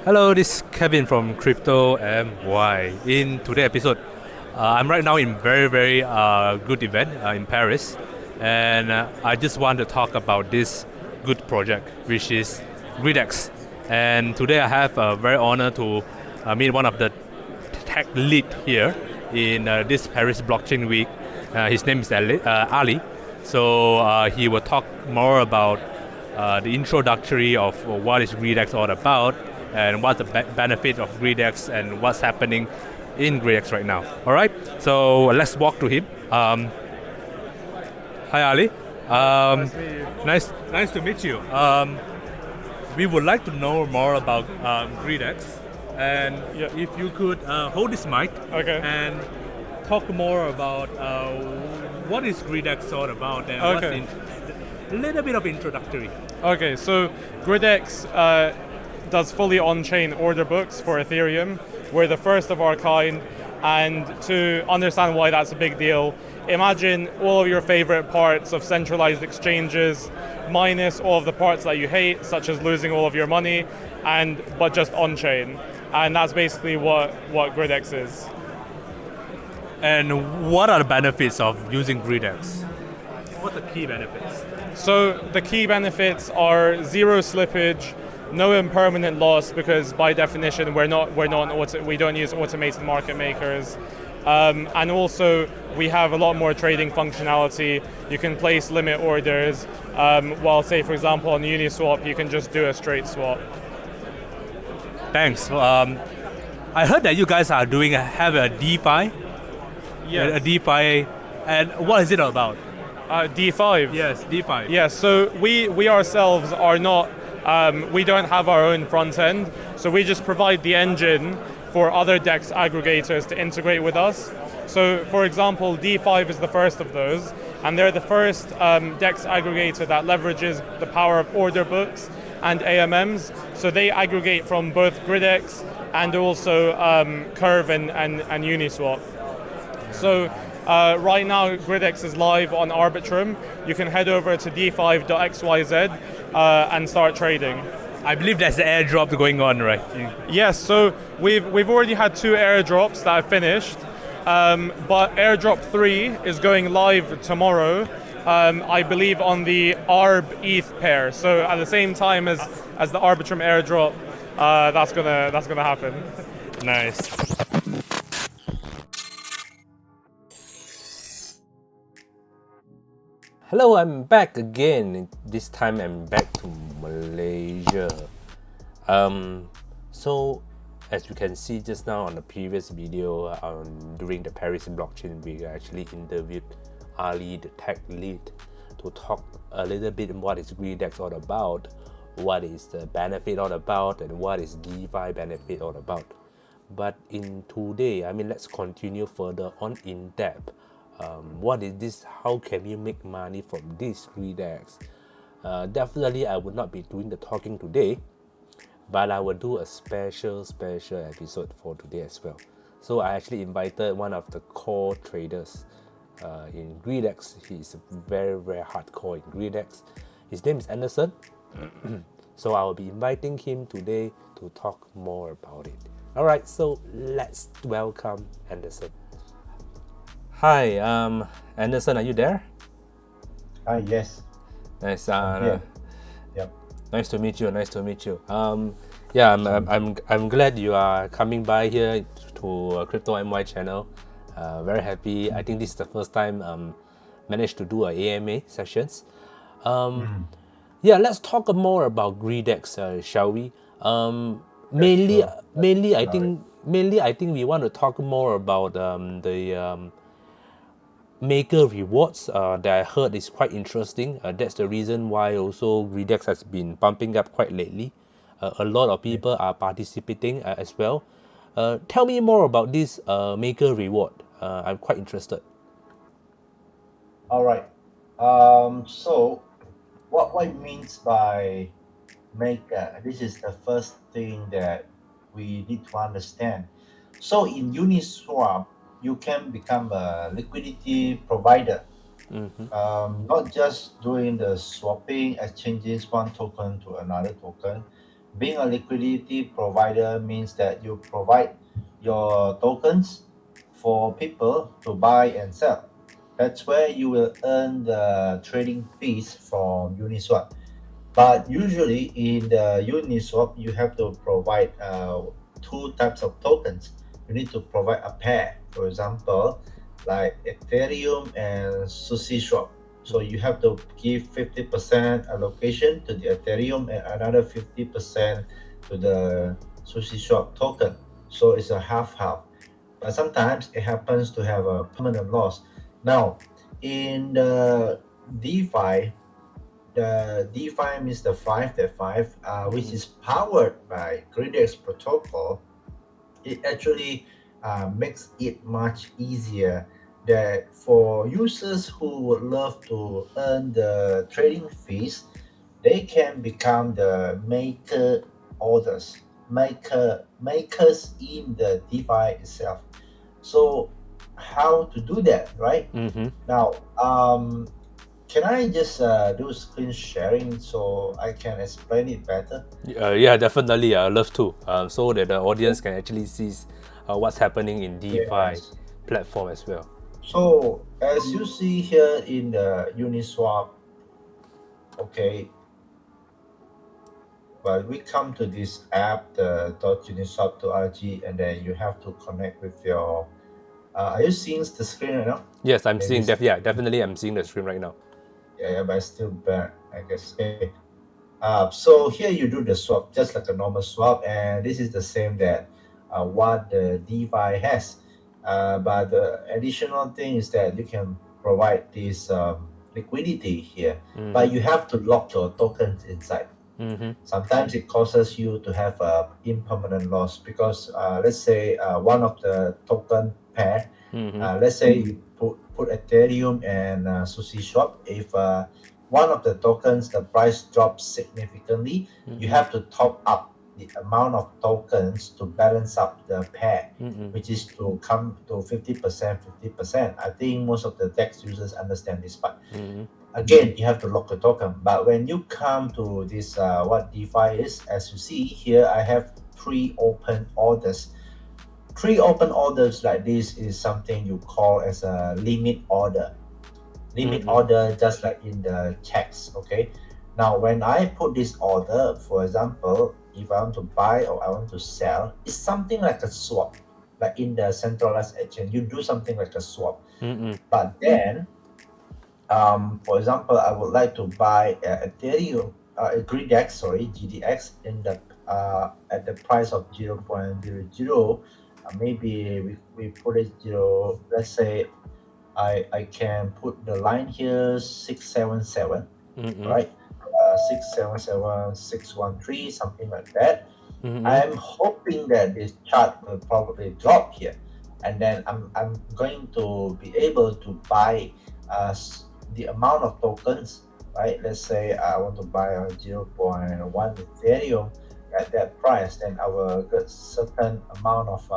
Hello, this is Kevin from CryptoMY. In today's episode, I'm right now in very good event in Paris, and I just want to talk about this good project, which is Greedex. And today I have a very honor to meet one of the tech lead here in this Paris Blockchain Week. His name is Ali. So he will talk more about the introductory of what is Greedex all about and what's the benefit of Greedex and what's happening in Greedex right now. All right, so let's walk to him. Hi Ali. Nice to meet you. We would like to know more about Greedex, and if you could hold this mic and talk more about what is Greedex all about and a little bit of introductory. Okay, so Gridex does fully on-chain order books for Ethereum. We're the first of our kind, and to understand why that's a big deal, imagine all of your favorite parts of centralized exchanges minus all of the parts that you hate, such as losing all of your money, but just on-chain. And that's basically what Gridex is. And what are the benefits of using Greedex? What are the key benefits? So the key benefits are zero slippage, no impermanent loss, because by definition we don't use automated market makers, and also we have a lot more trading functionality. You can place limit orders, while say for example on Uniswap you can just do a straight swap. Thanks. I heard that you guys are have a DeFi. Yes. A DeFi, and what is it about? D5. Yes, DeFi. Yes. So we ourselves are not. We don't have our own front end, so we just provide the engine for other DEX aggregators to integrate with us. So, for example, D5 is the first of those, and they're the first DEX aggregator that leverages the power of order books and AMMs. So they aggregate from both Gridex and also Curve and Uniswap. So right now, Gridex is live on Arbitrum. You can head over to d5.xyz and start trading. I believe there's an airdrop going on, right? Yes, so we've already had 2 airdrops that have finished, but airdrop 3 is going live tomorrow, I believe on the ARB ETH pair. So at the same time as the Arbitrum airdrop, that's gonna happen. Nice. Hello, I'm back again. This time I'm back to Malaysia. So as you can see just now on the previous video, during the Paris Blockchain Week, I actually interviewed Ali, the tech lead, to talk a little bit what is Greedex all about, what is the benefit all about, and what is DeFi benefit all about. But in today, let's continue further on in depth. What is this? How can you make money from this Greedex? Definitely I would not be doing the talking today, but I will do a special episode for today as well. So I actually invited one of the core traders in Greedex. He's very hardcore in Greedex. His name is Anderson. So I will be inviting him today to talk more about it. Alright, so let's welcome Anderson. Hi, Anderson, are you there? Hi, yes. Nice. Yep. Nice to meet you. I'm glad you are coming by here to CryptoMY channel. Very happy. I think this is the first time managed to do a AMA sessions. Let's talk more about Greedex, shall we? Mainly, I think we want to talk more about the maker rewards that I heard is quite interesting. That's the reason why also Greedex has been pumping up quite lately. A lot of people are participating as well. Tell me more about this maker reward. I'm quite interested. All right. So what it means by maker, this is the first thing that we need to understand. So in Uniswap, you can become a liquidity provider. Not just doing the swapping, exchanging one token to another token, Being a liquidity provider means that you provide your tokens for people to buy and sell. That's where you will earn the trading fees from Uniswap. But usually in the Uniswap, you have to provide two types of tokens. You need to provide a pair, for example, like Ethereum and SushiSwap. So you have to give 50% allocation to the Ethereum and another 50% to the SushiSwap token. So it's a half-half. But sometimes it happens to have a permanent loss. Now, in the DeFi, the DeFi means the 5.5, which is powered by Gridex protocol. It actually makes it much easier that for users who would love to earn the trading fees, they can become the makers in the DeFi itself. So how to do that, right? Now, can I just do screen sharing so I can explain it better? Yeah, definitely. I love to. So that the audience can actually see what's happening in DeFi Yes. platform as well. So as you see here in the Uniswap, okay, well, we come to this app, the .uniswap.rg, and then you have to connect with your. Are you seeing the screen right now? Yes, I'm Maybe. seeing that. Yeah, definitely, I'm seeing the screen right now. Yeah, but still bad, I guess. Okay. So here you do the swap, just like a normal swap, and this is the same that what the DeFi has. But the additional thing is that you can provide this liquidity here, but you have to lock your tokens inside. Sometimes it causes you to have a impermanent loss because let's say one of the token pair, let's say you put Ethereum and Sushi Swap. If one of the tokens the price drops significantly, you have to top up the amount of tokens to balance up the pair, which is to come to 50%, 50%. I think most of the DEX users understand this part. Again, you have to lock the token. But when you come to this, what DeFi is, as you see here, I have three open orders. Three open orders like this is something you call as a limit order. Limit order, just like in the checks. Okay. Now, when I put this order, for example, if I want to buy or I want to sell, it's something like a swap. Like in the centralized exchange, you do something like a swap. But then for example, I would like to buy Ethereum, Gridex, sorry, GDX in the at the price of 0.00. Maybe we put it zero. Let's say I can put the line here 677, right? 677 613, something like that. I'm hoping that this chart will probably drop here, and then I'm going to be able to buy the amount of tokens, right? Let's say I want to buy a 0.1 Ethereum at that price, then I will get certain amount of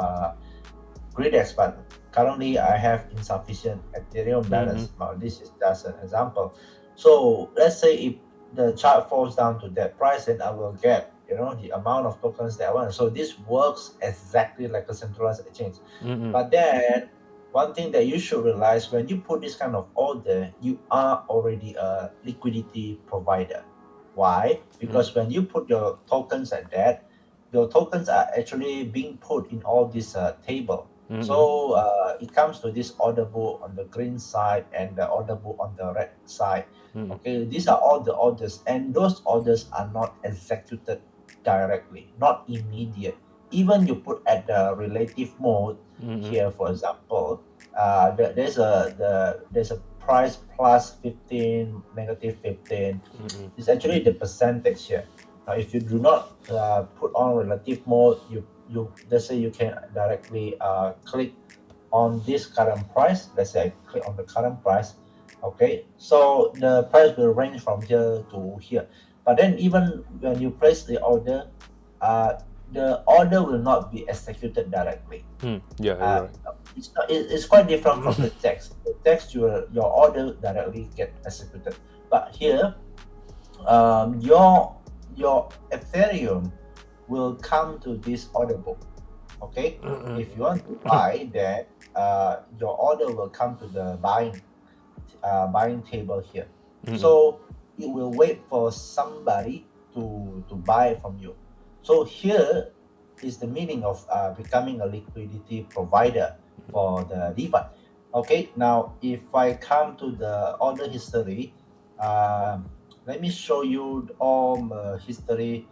Greedex, but currently I have insufficient Ethereum balance. Now this is just an example. So let's say if the chart falls down to that price, then I will get the amount of tokens that I want. So this works exactly like a centralized exchange. But then one thing that you should realize, when you put this kind of order, you are already a liquidity provider. Why? Because when you put your tokens at that, your tokens are actually being put in all this table. So it comes to this order book on the green side and the order book on the red side. Okay, these are all the orders, and those orders are not executed directly, not immediate. Even you put at the relative mode here, for example, there's a price plus 15, negative 15. It's actually the percentage here. Now, if you do not put on relative mode, you let's say you can directly click on this current price. Let's say I click on the current price. Okay, so the price will range from here to here. But then even when you place the order will not be executed directly. Yeah, Uh, right. it's quite different from the text. The text, your order directly get executed. But here, your Ethereum will come to this order book. Okay, if you want to buy, then your order will come to the buying table here. So it will wait for somebody to buy from you. So here is the meaning of becoming a liquidity provider for the DeFi. Okay, now if I come to the order history, let me show you all the history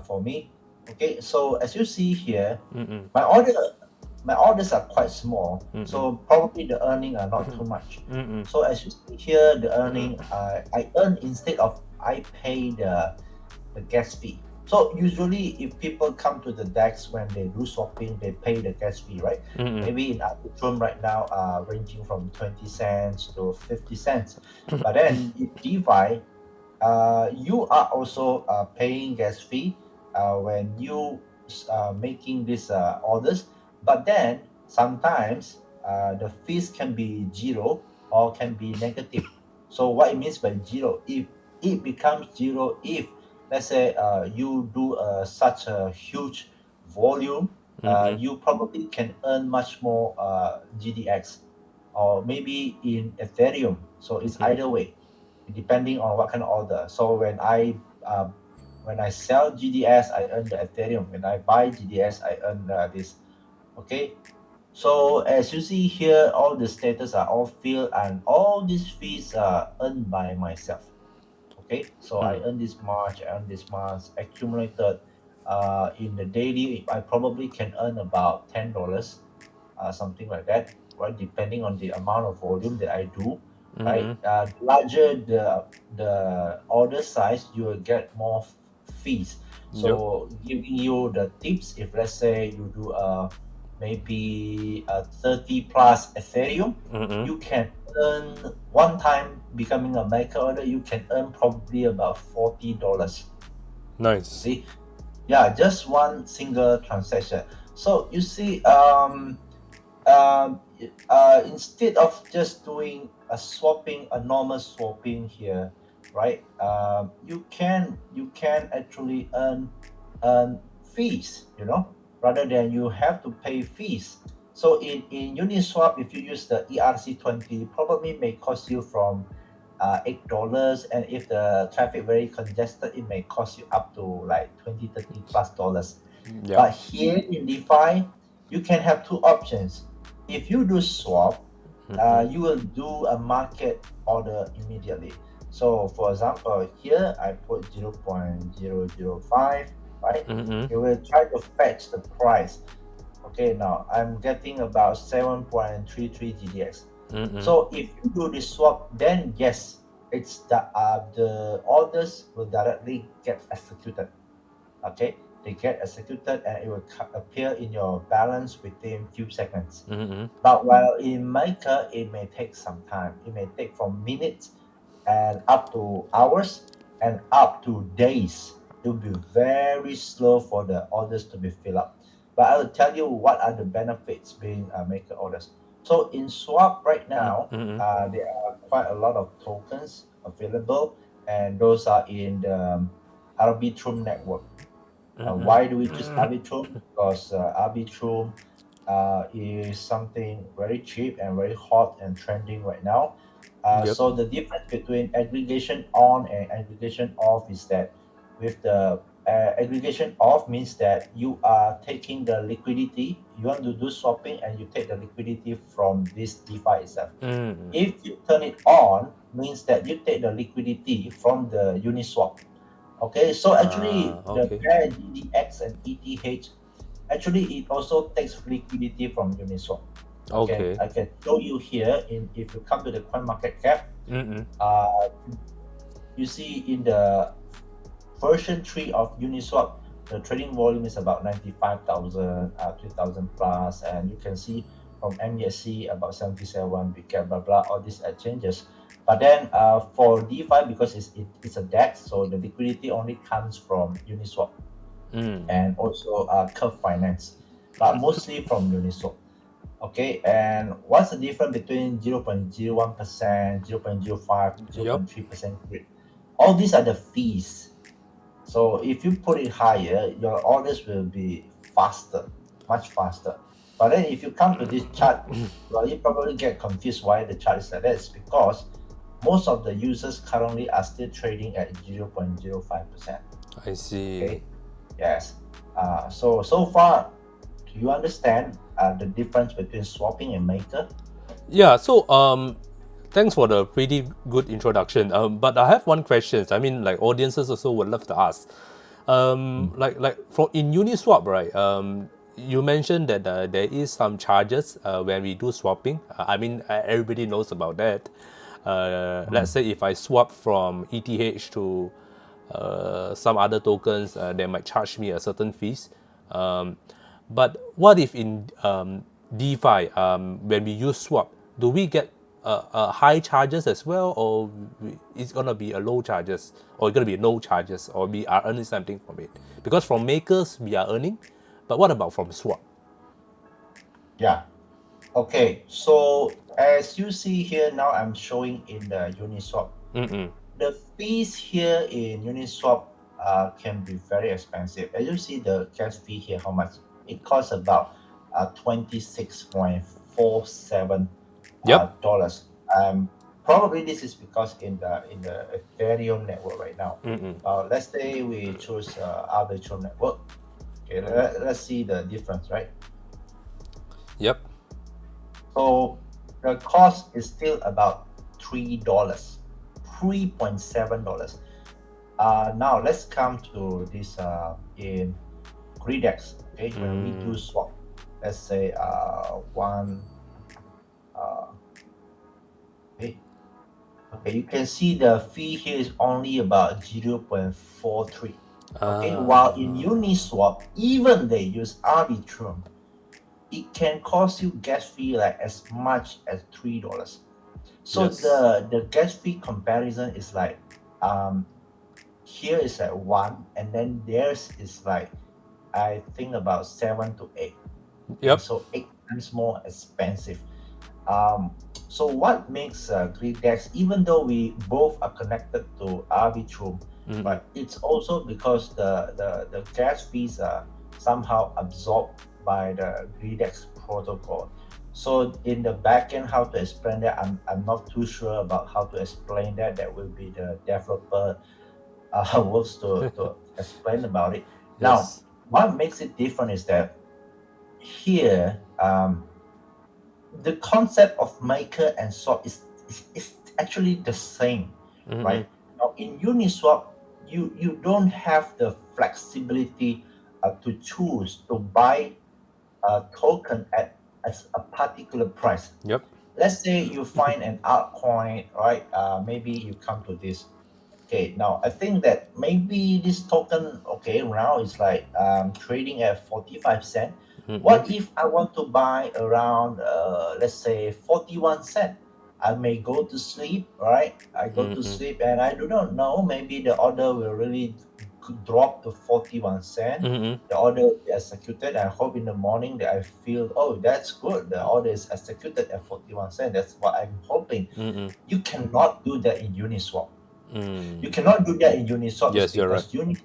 for me. Okay, so as you see here, my orders are quite small, so probably the earning are not too much. So as you see here, the earning I earn instead of I pay the gas fee. So usually if people come to the DEX when they do swapping, they pay the gas fee, right? Maybe in Arbitrum right now ranging from 20 cents to 50 cents. But then in DeFi, you are also paying gas fee when you making these orders. But then sometimes the fees can be zero or can be negative. So what it means by zero, if it becomes zero, if let's say you do such a huge volume, you probably can earn much more GDX or maybe in Ethereum. So it's either way, depending on what kind of order. So when I sell GDS, I earn the Ethereum. When I buy GDS, I earn this. Okay. So as you see here, all the status are all filled, and all these fees are earned by myself. Okay, so I earn this much, I earn this much, accumulated. In the daily, I probably can earn about $10, something like that, right? Depending on the amount of volume that I do, right? Larger the order size, you will get more fees. So giving you the tips, if let's say you do maybe 30 plus Ethereum, you can earn one time becoming a maker order, you can earn probably about $40. Nice. See, yeah, just one single transaction. So you see, instead of just doing a normal swapping here, right? You can actually earn fees, rather than you have to pay fees. So in Uniswap, if you use the ERC20, probably may cost you from $8, and if the traffic very congested, it may cost you up to like 20, 30 plus dollars. But here in DeFi, you can have two options. If you do swap, you will do a market order immediately. So for example, here I put 0.005, right? It will try to fetch the price. Okay, now I'm getting about 7.33 GDX. So if you do this swap, then yes, it's the orders will directly get executed. Okay, they get executed and it will appear in your balance within few seconds. But while in Maker, it may take some time. It may take from minutes and up to hours and up to days. It will be very slow for the orders to be filled up. But I will tell you what are the benefits being Maker orders. So in Swap right now, there are quite a lot of tokens available, and those are in the Arbitrum network. Why do we choose Arbitrum? Because Arbitrum is something very cheap and very hot and trending right now. So the difference between aggregation on and aggregation off is that with the aggregation off means that you are taking the liquidity, you want to do swapping and you take the liquidity from this DeFi itself. If you turn it on, means that you take the liquidity from the Uniswap. Okay, so actually the pair GDX and ETH, actually it also takes liquidity from Uniswap. Okay, I can show you here. If you come to the CoinMarketCap, you see in the version 3 of Uniswap, the trading volume is about 95,000, 3,000 plus, and you can see from MSC about 77, Big blah blah, all these changes. But then for DeFi, because it's a DEX, so the liquidity only comes from Uniswap and also Curve Finance, but mostly from Uniswap. Okay, and what's the difference between 0.01%, 0.05, 0.3% grid? All these are the fees. So if you put it higher, your orders will be faster, much faster. But then if you come to this chart, well, you probably get confused why the chart is like that. It's because most of the users currently are still trading at 0.05%. I see. Okay. Yes. So far, do you understand the difference between swapping and maker? Yeah, so thanks for the pretty good introduction. But I have one question. I mean, like audiences also would love to ask. Like for in Uniswap, right? You mentioned that there is some charges when we do swapping. I mean, everybody knows about that. Let's say if I swap from ETH to some other tokens, they might charge me a certain fees. But what if in DeFi, when we use swap, do we get high charges as well, or it's gonna be a low charges, or it's gonna be no charges, or we are earning something from it? Because from makers we are earning, but what about from swap? Yeah. Okay. So as you see here now, I'm showing in the Uniswap. The fees here in Uniswap can be very expensive. As you see the gas fee here, how much? It costs about 26.47 Yep. dollars. Probably this is because in the Ethereum network right now. Let's say we choose arbitrum network. Okay, let's see the difference, right? Yep. So the cost is still about $3, $3.7. Now let's come to this in Greedex. Okay, when we do swap, let's say one. Okay, you can see the fee here is only about 0.43. Okay, while in Uniswap, even they use Arbitrum, it can cost you gas fee like as much as $3. So Yes. the gas fee comparison is like here is like 1, and then theirs is like I think about 7 to 8. Yep. So 8 times more expensive. So what makes Greedex, even though we both are connected to Arbitrum, but it's also because the gas fees are somehow absorbed by the Greedex protocol. So in the backend, how to explain that, I'm not too sure about how to explain that. That will be the developer works to explain about it. Now, Yes. what makes it different is that here, the concept of maker and swap is actually the same, right? Now in Uniswap, you don't have the flexibility to choose to buy a token at a particular price. Yep. Let's say you find an altcoin, right? Maybe you come to this. Okay, now I think that maybe this token, okay, now is like trading at 45 cent. What if I want to buy around, let's say 41 cent? I may go to sleep, right? I go to sleep and I do not know, maybe the order will really drop to 41 cent. The order will be executed. I hope in the morning that I feel, oh, that's good. The order is executed at 41 cent. That's what I'm hoping. You cannot do that in Uniswap. You cannot do that in Uniswap Yes, you're because Uniswap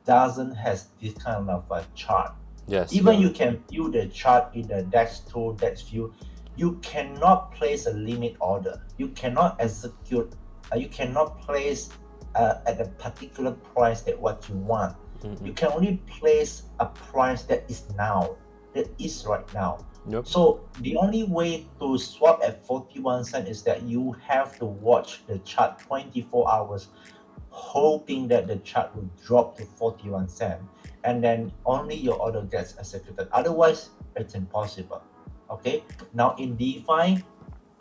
doesn't has this kind of a chart. Yes. Even you can view the chart in the DEX tool, DEX view, you cannot place a limit order. You cannot execute. You cannot place at a particular price that what you want. You can only place a price that is now, that is right now. Yep. So the only way to swap at 41 cent is that you have to watch the chart 24 hours, hoping that the chart will drop to 41 cent, and then only your order gets executed. Otherwise, it's impossible. Okay. Now in DeFi,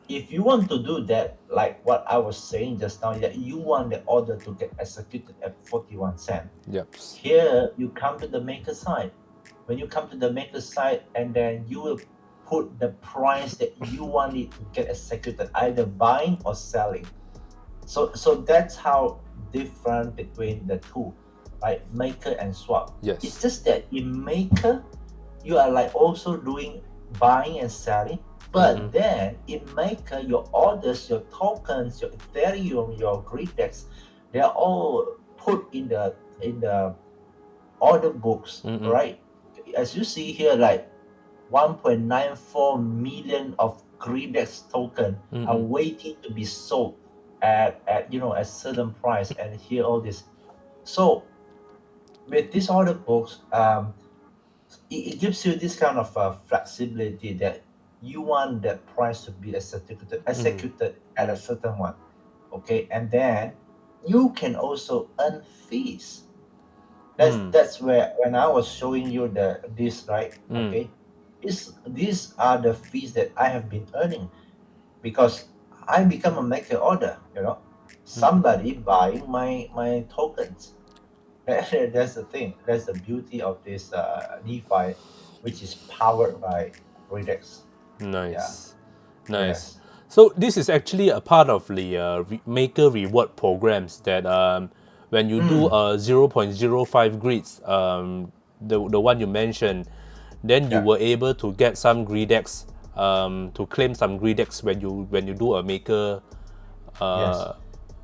if you want to do that, like what I was saying just now, that you want the order to get executed at 41 cent. Yep. Here you come to the maker side. When you come to the maker side, and then you will put the price that you want it to get executed, either buying or selling. So that's how different between the two, right? Maker and swap. Yes. It's just that in maker, you are like also doing buying and selling. But then in maker, your orders, your tokens, your Ethereum, your Greedex, they're all put in the in the order books, right? As you see here, like 1.94 million of Greedex token are waiting to be sold at a certain price, and here all this. So with these order books, it gives you this kind of flexibility that you want that price to be executed at a certain one, okay, and then you can also earn fees. That's where when I was showing you this, right, okay, these are the fees that I have been earning because I become a maker order, somebody buying my tokens. That's the thing. That's the beauty of this DeFi, which is powered by Greedex. Yeah. Nice, nice. Yes. So this is actually a part of the maker reward programs that when you do 0.05 grids, the one you mentioned, then you Yeah. were able to get some Greedex, to claim some Greedex when you do a maker. Yes.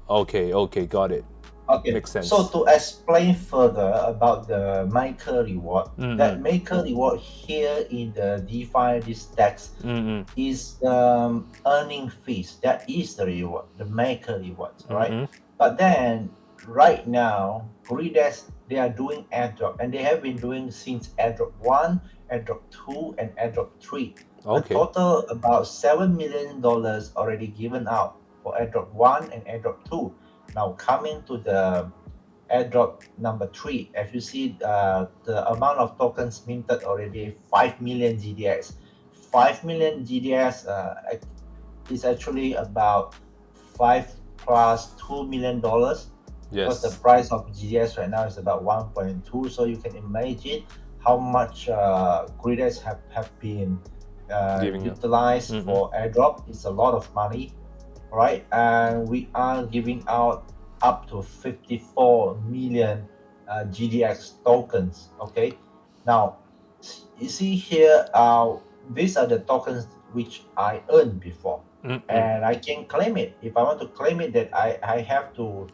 Okay, got it. Okay. Makes sense. So to explain further about the maker reward, that maker reward here in the DeFi this text is earning fees. That is the reward, the maker rewards, right? But then right now, Greedex, they are doing airdrop, and they have been doing since airdrop 1, airdrop 2, and airdrop 3. Okay. A total about $7 million already given out for airdrop 1 and airdrop 2. Now coming to the airdrop number 3, if you see the amount of tokens minted already, 5 million GDX. 5 million GDX is actually about 5 plus $2 million, because the Yes. price of GDX right now is about 1.2. So you can imagine how much Gridex have been Giving up. utilized for airdrop. It's a lot of money, right? And we are giving out up to 54 million GDX tokens. Okay, now you see here, these are the tokens which I earned before, and I can claim it. If I want to claim it, that I have to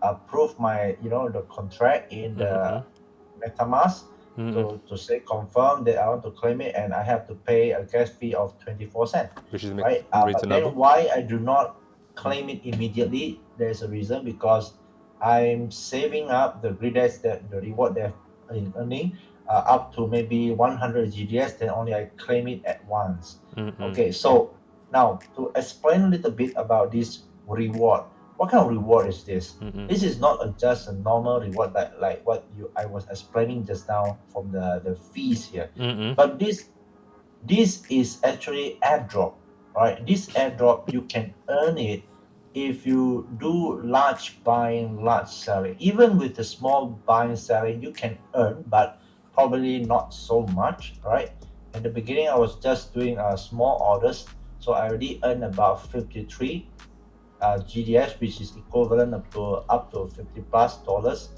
approve my the contract in the MetaMask to say confirm that I want to claim it, and I have to pay a gas fee of 24 cents, Which is right? But reasonable. then why I do not claim it immediately? There's a reason, because I'm saving up the Greedex, that the reward that I've been earning up to maybe 100 GDS, then only I claim it at once. Okay, so now to explain a little bit about this reward. What kind of reward is this? This is not just a normal reward like what I was explaining just now from the fees here. But this is actually airdrop, right? This airdrop, you can earn it if you do large buying, large selling. Even with the small buying selling, you can earn, but probably not so much, right? In the beginning, I was just doing small orders, so I already earned about 53 GDS, which is equivalent up to 50 plus dollars,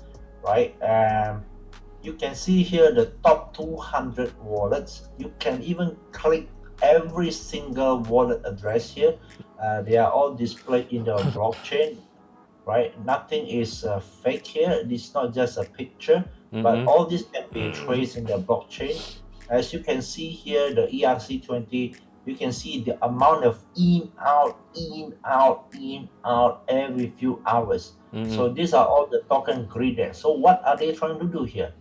right? And you can see here the top 200 wallets. You can even click every single wallet address here. They are all displayed in the blockchain, right? Nothing is fake here. This is not just a picture, but all this can be traced in the blockchain. As you can see here, the ERC20, you can see the amount of in, out every few hours. So these are all the token Greedex. So what are they trying to do here?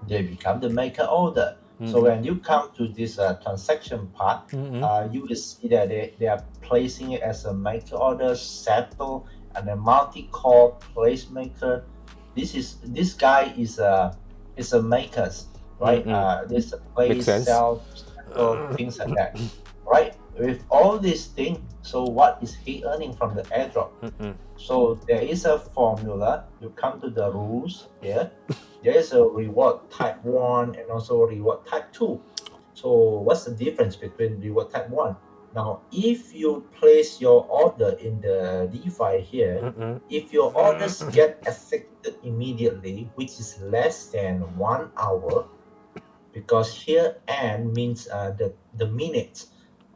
They become the maker order. So when you come to this transaction part, you will see that they are placing it as a maker order, settle, and a multi-core placemaker. This guy is a maker, right? This place, Makes sense. sell, settle, things like that, right? With all these things, so what is he earning from the airdrop? So there is a formula. You come to the rules here. There is a reward type 1 and also reward type 2. So what's the difference between reward type 1? Now, if you place your order in the DeFi here, if your orders get executed immediately, which is less than 1 hour, because here "n" means the minutes,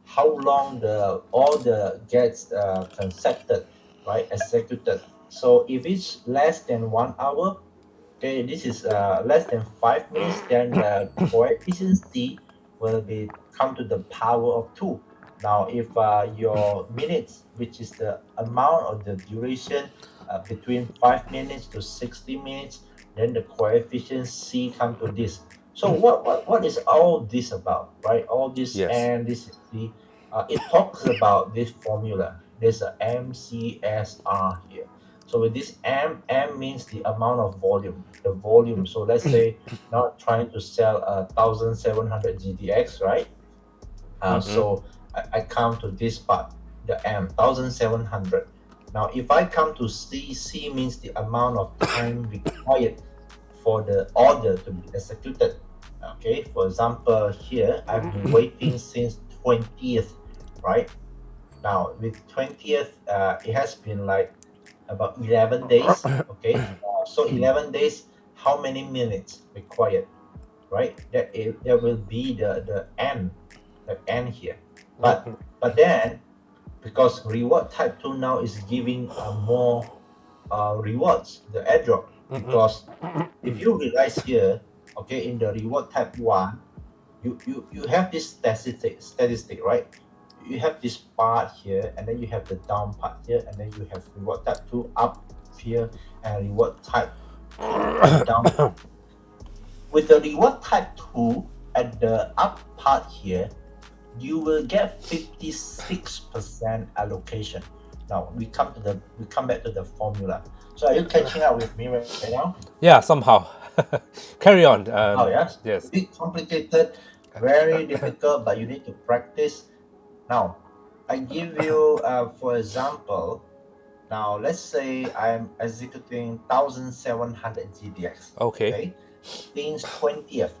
how long the order gets transacted, right, executed. So if it's less than 1 hour, Okay, this is less than 5 minutes, then the coefficient C will be come to the power of 2. Now, if your minutes, which is the amount of the duration between 5 minutes to 60 minutes, then the coefficient C come to this. So what is all this about, right? All this Yes. and this is the, it talks about this formula. There's a MCSR here. So with this M means the amount of volume, the volume. So let's say now trying to sell 1,700 GDX, right? So I come to this part, the M, 1,700. Now if I come to C, C means the amount of time required for the order to be executed. Okay, for example, here I've been waiting since 20th, right? Now with 20th, it has been like about 11 days. Okay, so 11 days, how many minutes required, right? That will be the n here. But then, because reward type 2 now is giving more rewards, the airdrop, because if you realize here, okay, in the reward type 1, you have this statistic, right? You have this part here, and then you have the down part here, and then you have reward type 2 up here, and reward type 2 down. With the reward type 2 at the up part here, you will get 56% allocation. Now we come back to the formula. So are you catching up with me right now? Yeah, somehow. Carry on. Oh yes. Yes. A bit complicated, very difficult, but you need to practice. Now, I give you, for example, now let's say I'm executing 1,700 GDX. Okay. Since 20th.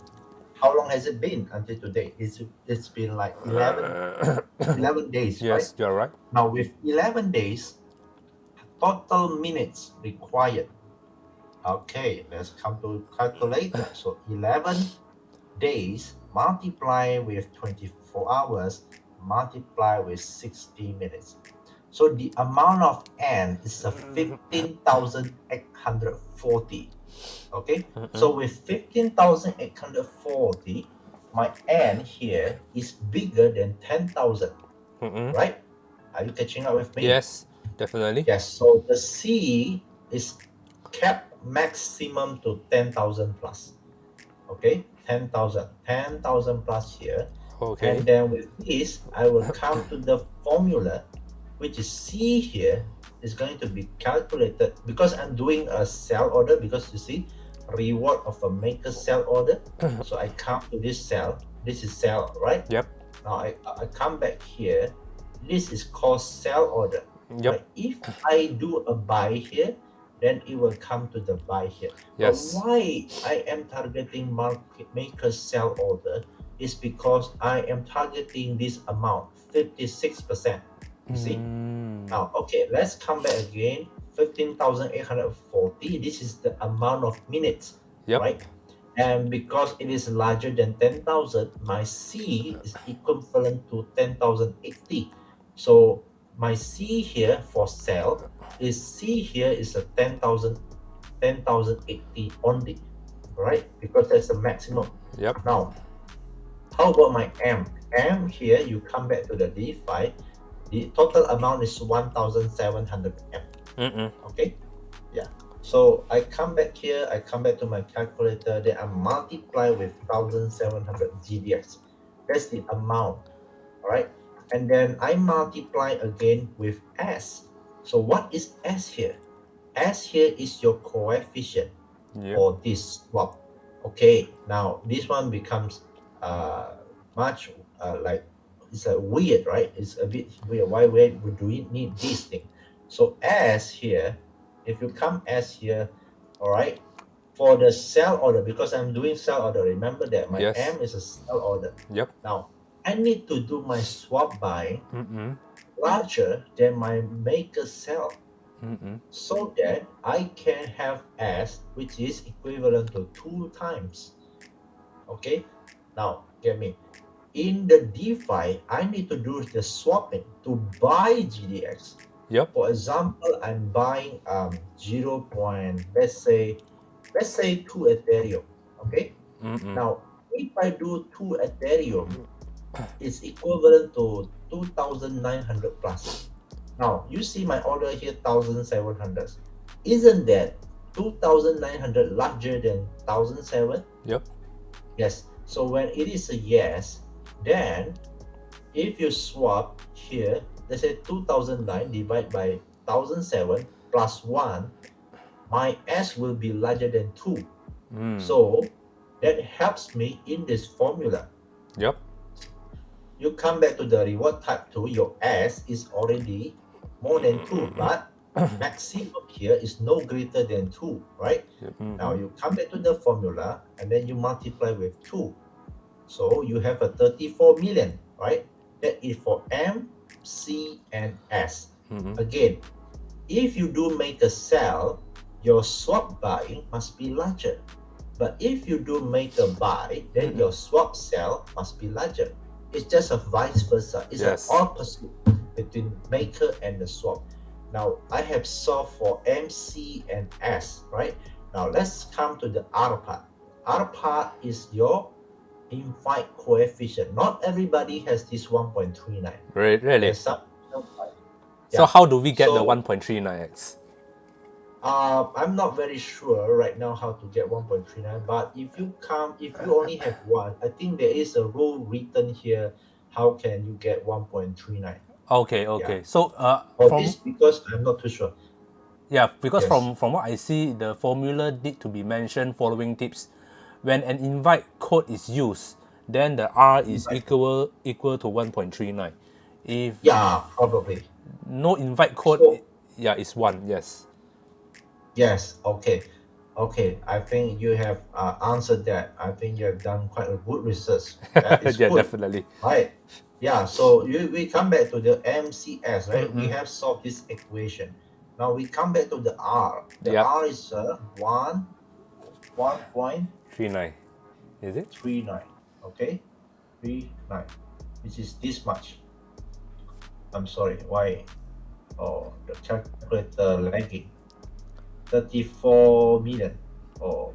How long has it been until today? It's been like 11 days, right? Yes, you're right. Now with 11 days, total minutes required. Okay, let's come to calculator. So 11 days multiply with 24 hours multiply with 60 minutes. So the amount of n is a 15,840. Okay, so with 15,840, my n here is bigger than 10,000, right? Are you catching up with me? Yes, definitely. Yes, so the C is capped maximum to 10,000 plus. Okay, 10,000 plus here. Okay. And then with this, I will come to the formula, which is C here is going to be calculated because I'm doing a sell order, because you see, reward of a maker sell order. So I come to this cell. This is sell, right? Yep. Now I come back here. This is called sell order. Yep. Right? If I do a buy here, then it will come to the buy here. Yes. But why I am targeting market maker sell order is because I am targeting this amount, 56%. You see? Now, okay, let's come back again. 15,840. This is the amount of minutes, Yep. right? And because it is larger than 10,000, my C is equivalent to 10,080. So my C here for sell is C here is a 10,080 only, right? Because that's the maximum. Yep. Now, how about my M? M here, you come back to the DeFi. The total amount is 1,700 M. Okay, yeah. So I come back here. I come back to my calculator. Then I multiply with 1,700 GDX. That's the amount. All right, and then I multiply again with S. So what is S here? S here is your coefficient for this swap. Okay, now this one becomes much like it's a weird, right? It's a bit weird. Why do we need this thing? So S here, if you come S here, all right, for the sell order, because I'm doing sell order, remember that my M is a sell order. Yep. Now I need to do my swap buy larger than my maker sell, so that I can have S, which is equivalent to 2 times. Okay, now get me. In the DeFi, I need to do the swapping to buy GDX. Yep. For example, I'm buying 0. Let's say let's say 2 Ethereum. Okay. Mm-mm. Now, if I do 2 Ethereum, it's equivalent to 2,900 plus. Now, you see my order here, 1,700. Isn't that 2,900 larger than 1,007? Yep. Yes. So when it is a yes, then if you swap here, let's say 2009 divided by 1007 plus 1, my S will be larger than 2. So that helps me in this formula. Yep. You come back to the reward type 2, your S is already more than 2, but maximum here is no greater than 2, right? Now you come back to the formula and then you multiply with 2. So you have a 34 million, right? That is for M, C, and S. Again, if you do make a sell, your swap buying must be larger. But if you do make a buy, then your swap sell must be larger. It's just a vice versa. It's Yes. an opposite between maker and the swap. Now I have solved for M, C, and S, right? Now let's come to the R part. R part is your invite coefficient. Not everybody has this 1.39. Really? There's some. So how do we get the So, 1.39x? I'm not very sure right now how to get 1.39, but if you only have one, I think there is a rule written here. How can you get 1.39? Okay. So Or from this because I'm not too sure. because Yes. from what I see, the formula need to be mentioned following tips. When an invite code is used, then the R is Right. equal to 1.39. If Yeah, probably. no invite code, So, it's 1. Yes. yes, okay. Okay, I think you have answered that. I think you have done quite a good research. That is Yeah, good. definitely. Right. Yeah, so we come back to the MCS, right? We have solved this equation. Now we come back to the R. The Yep. R is 1.39, 39. Is it? okay? 39, which is this much. I'm sorry, why? Oh, the calculator lagging. 34 million. Oh,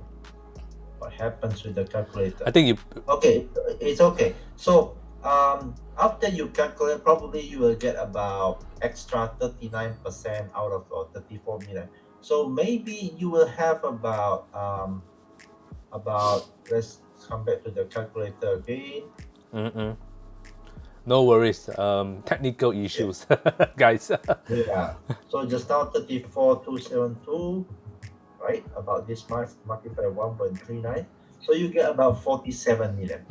what happens with the calculator? I think you. Okay, it's okay. So after you calculate, probably you will get about extra 39% out of 34 million. So maybe you will have about let's come back to the calculator again. No worries. Technical issues, guys. Yeah. So just now 34,272, right? About this much multiplied 1.39. So you get about 47 million.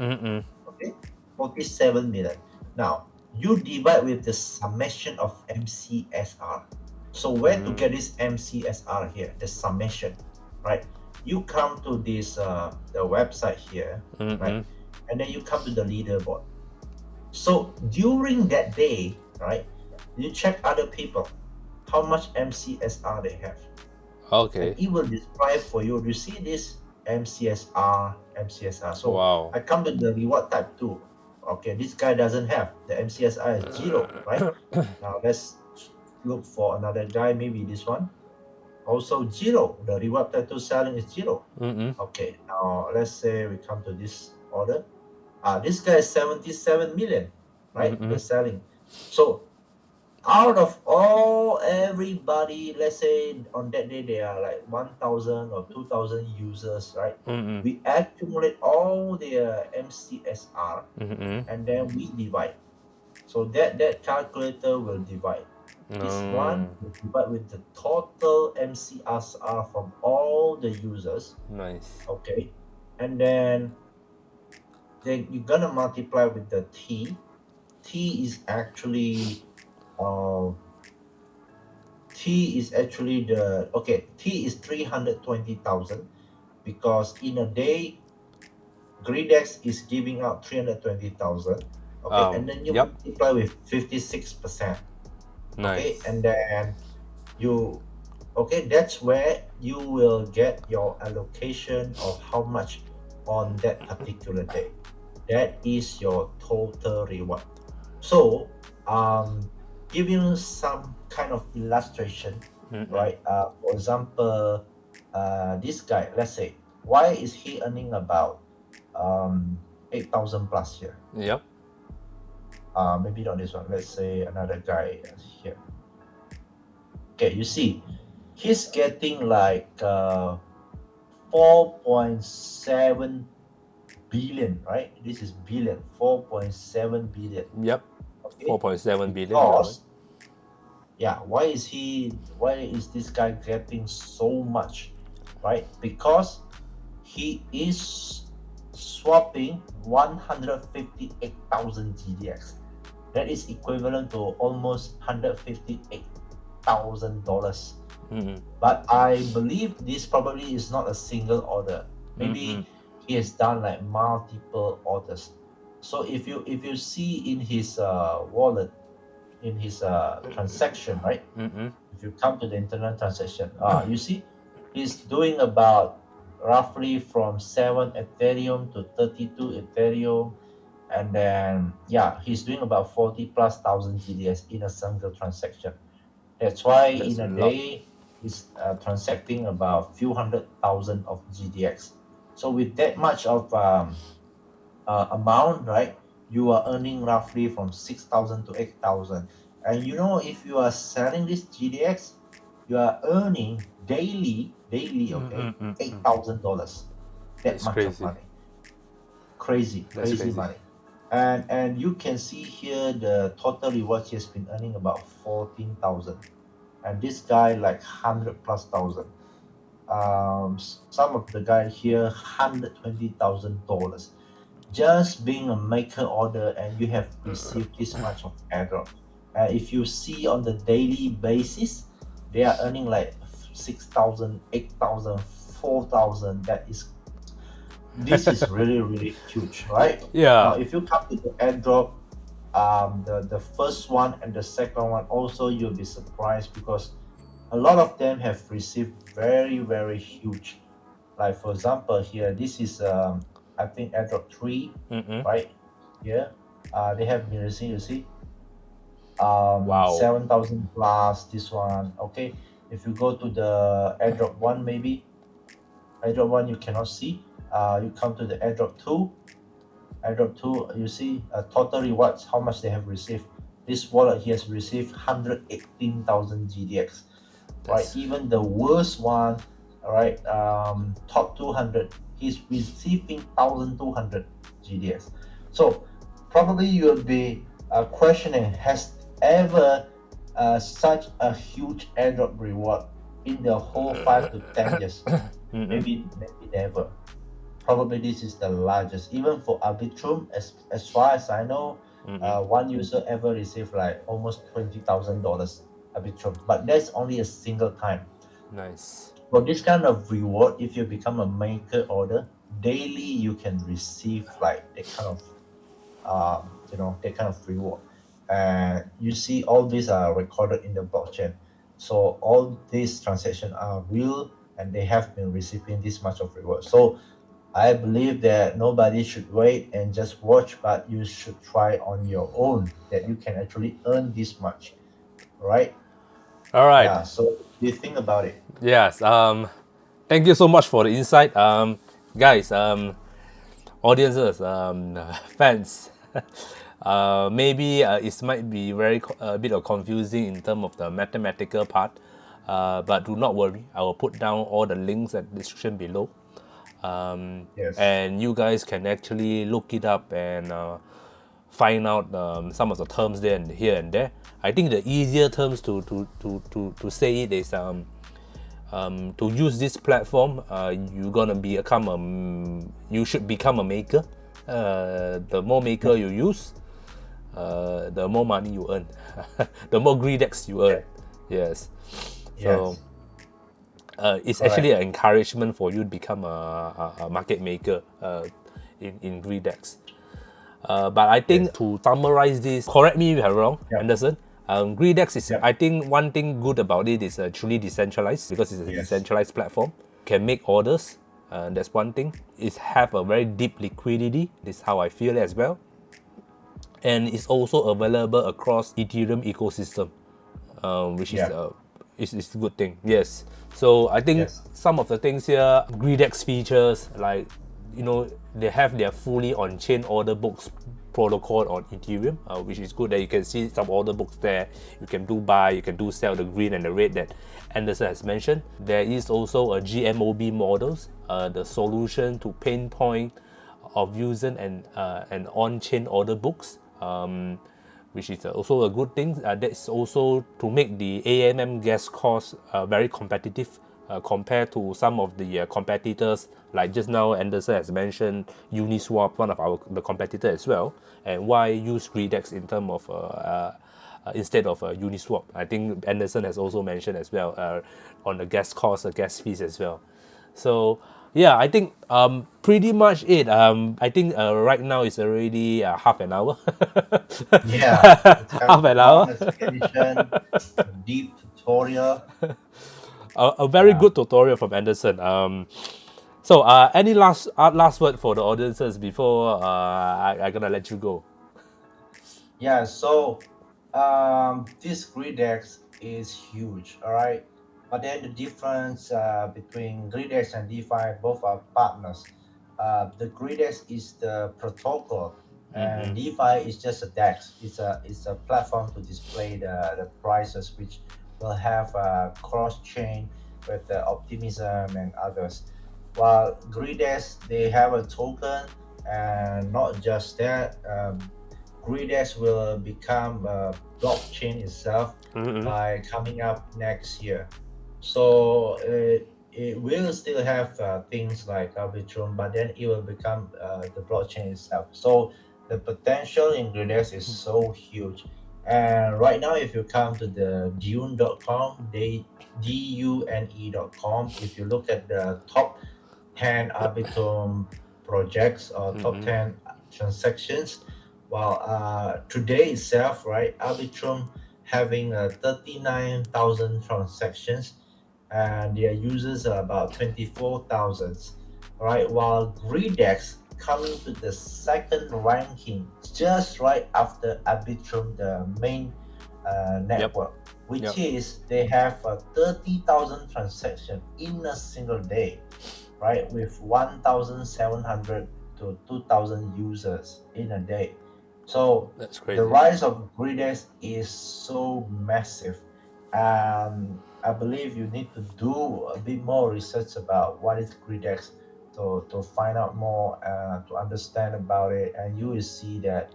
Okay, 47 million. Now you divide with the summation of MCSR. So where to get this MCSR here? The summation, right? You come to this the website here, right? And then you come to the leaderboard. So during that day, right, you check other people, how much MCSR they have. Okay. And it will describe for you. You see this MCSR. So Wow. I come to the reward type 2. Okay, this guy doesn't have. The MCSR is 0, right? Now let's look for another guy, maybe this one. Also 0. The reward type 2 selling is 0. Okay, now let's say we come to this order. This guy is 77 million, right? The selling. So out of everybody, let's say on that day there are like 1,000 or 2,000 users, right? We accumulate all their MCSR and then we divide. So that calculator will divide. This one will divide with the total MCSR from all the users. Nice. Okay, and then you're gonna multiply with the T. T is actually T is 320,000 because in a day Greedex is giving out 320,000. Okay, and then you multiply with 56%. Nice. Okay, and then that's where you will get your allocation of how much on that particular day. That is your total reward. So give you some kind of illustration, right? For example, this guy, let's say, why is he earning about 8,000 plus here? Yep. Maybe not this one. Let's say another guy here. Okay, you see, he's getting like 4.7 billion, right? This is billion, 4.7 billion. Yep. Okay? 4.7 billion. You're right. Because, yeah, why is this guy getting so much, right? Because he is swapping 158,000 GDX. That is equivalent to almost $158,000. But I believe this probably is not a single order. Maybe he has done like multiple orders. So if you see in his wallet, in his transaction, right? If you come to the internal transaction, you see he's doing about roughly from 7 Ethereum to 32 Ethereum, and then he's doing about 40 plus thousand GDS in a single transaction. That's why That's in a a lot. day he's transacting about few 100,000 of GDX. So with that much of amount, right, you are earning roughly from 6,000 to 8,000. And you know, if you are selling this GDX, you are earning daily, okay, $8,000. That That's much crazy. of money. Crazy crazy. money. And you can see here the total reward he has been earning about 14,000. And this guy like 100 plus thousand. Some of the guy here $120,000 just being a maker order, and you have received this much of airdrop. If you see on the daily basis, they are earning like 6,000, 8,000, 4,000. This is really huge, right? Yeah. Now, if you come to the airdrop, the first one and the second one also, you'll be surprised because a lot of them have received very huge. Like for example, here this is I think airdrop 3, right here. They have been receiving, you see, Wow. 7,000 plus this one. Okay, if you go to the airdrop 1, maybe airdrop 1 you cannot see. You come to the airdrop 2. Airdrop 2, you see total rewards, how much they have received. This wallet he has received 118,000 GDX. Right, even the worst one, all right, top 200, he's receiving 1,200 GDX. So probably you'll be questioning, has ever such a huge airdrop reward in the whole 5 to 10 years? Maybe never. Probably this is the largest. Even for Arbitrum, as far as I know, one user ever received like almost $20,000 Arbitrum, but that's only a single time. Nice. For this kind of reward, if you become a maker order, daily you can receive like that kind of that kind of reward. And you see all these are recorded in the blockchain. So all these transactions are real and they have been receiving this much of reward. So I believe that nobody should wait and just watch, but you should try on your own that you can actually earn this much, right? All right. Yeah. So what do you think about it? Yes. Thank you so much for the insight, guys. Audiences, fans. Maybe it might be a bit of confusing in terms of the mathematical part, but do not worry. I will put down all the links at the description below. Yes. And you guys can actually look it up and find out some of the terms there and here and there. I think the easier terms to say it is to use this platform, you should become a maker. The more maker you use, the more money you earn, the more Greedex you earn. Yes. So it's actually an encouragement for you to become a market maker in Greedex. But I think to summarize this, correct me if I'm wrong, Anderson. Greedex is, I think one thing good about it is truly decentralized because it's a decentralized platform. Can make orders, that's one thing. It have a very deep liquidity. This is how I feel as well. And it's also available across Ethereum ecosystem, which is it's a good thing. Yes. So I think Yes. some of the things here, Greedex features, like, you know, they have their fully on-chain order books protocol on Ethereum, which is good that you can see some order books there. You can do buy, you can do sell, the green and the red that Anderson has mentioned. There is also a GMOB models, the solution to pain point of using and on-chain order books, which is also a good thing. That's also to make the AMM gas cost very competitive compared to some of the competitors. Like just now, Anderson has mentioned Uniswap, one of the competitor as well. And why use Greedex in terms of instead of Uniswap? I think Anderson has also mentioned as well on the gas cost, the gas fees as well. So yeah, I think pretty much it. I think right now it's already half an hour. Yeah, it's kind Half of an long hour. explanation, deep tutorial. A very Yeah. good tutorial from Anderson. So any last word for the audiences before I gonna let you go? Yeah, so this Gridex is huge, all right. But then the difference between Gridex and DeFi, both are partners. The Gridex is the protocol, and DeFi is just a DEX. It's a platform to display the prices, which will have cross chain with the optimism and others. While Gridex, they have a token, and not just that. Greedex will become a blockchain itself Mm-hmm. by coming up next year. So it will still have things like Arbitrum, but then it will become the blockchain itself. So the potential in Greedex is so huge. And right now, if you come to the dune.com, dune.com, if you look at the top 10 Arbitrum projects or top 10 transactions. Well, today itself, right, Arbitrum having 39,000 transactions and their users are about 24,000, right? While Greedex coming to the second ranking just right after Arbitrum, the main Yep. network, which Yep. is they have 30,000 transactions in a single day, right? With 1,700 to 2,000 users in a day. So That's the crazy. rise of Gridex is so massive. I believe you need to do a bit more research about what is Gridex to find out more, to understand about it, and you will see that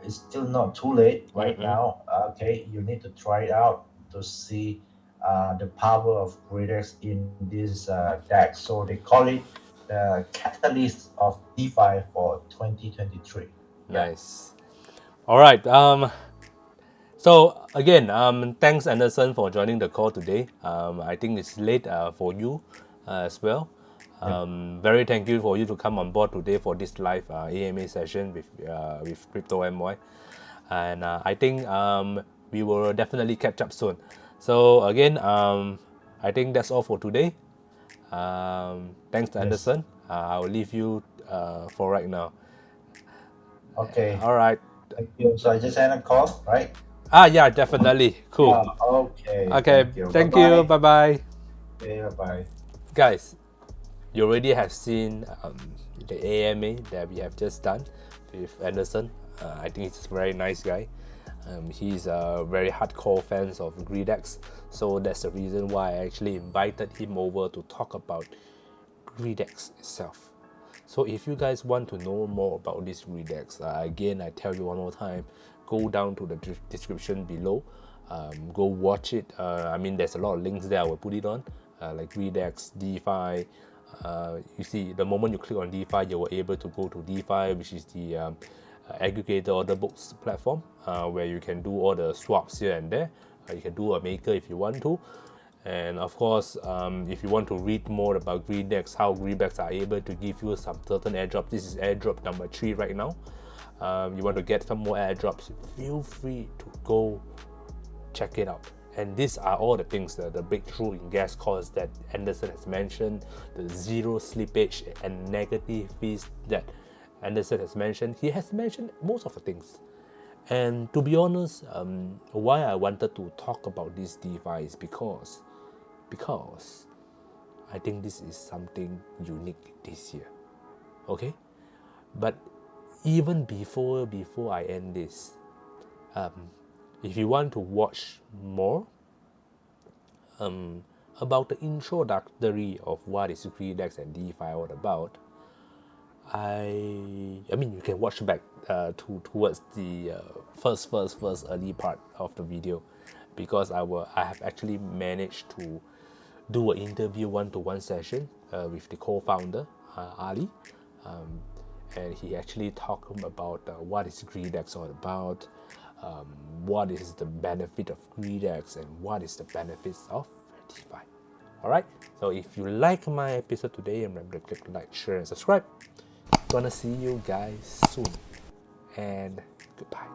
it's still not too late right Mm-hmm. now. Okay, you need to try it out to see the power of Gridex in this deck. So they call it the catalyst of DeFi for 2023. Yeah. Nice. All right. So again, thanks Anderson for joining the call today. I think it's late for you as well. Yep. Very thank you for you to come on board today for this live AMA session with CryptoMY, and I think we will definitely catch up soon. So again, I think that's all for today. Thanks Yes. Anderson. I'll leave you for right now. Okay. All right. Thank you. So I just end a call, right? Yeah, definitely. Cool. Okay. Okay. Thank you. Bye Thank you. bye. Bye bye. Okay. Bye bye. Guys, you already have seen the AMA that we have just done with Anderson. I think he's a very nice guy. He's a very hardcore fan of Greedex, so that's the reason why I actually invited him over to talk about Greedex itself. So if you guys want to know more about this Greedex, again I tell you one more time, go down to the description below, go watch it. I mean there's a lot of links there, I will put it on, like Greedex, DeFi. You see, the moment you click on DeFi, you were able to go to DeFi, which is the aggregator order books platform, where you can do all the swaps here and there. You can do a maker if you want to. And of course, if you want to read more about Greedex, how Greedex are able to give you some certain airdrop, this is airdrop number 3 right now. You want to get some more airdrops, feel free to go check it out. And these are all the things, the breakthrough in gas costs that Anderson has mentioned, the zero slippage and negative fees that Anderson has mentioned. He has mentioned most of the things. And to be honest, why I wanted to talk about this DeFi is because I think this is something unique this year. Okay, but even before I end this, if you want to watch more about the introductory of what is Greedex and DeFi all about, I mean you can watch back towards the first early part of the video, because I have actually managed to do an interview one-to-one session with the co-founder Ali, and he actually talked about what is Greedex all about, what is the benefit of Greedex, and what is the benefits of DeFi. Alright, so if you like my episode today, remember to click like, share, and subscribe. Gonna see you guys soon, and goodbye.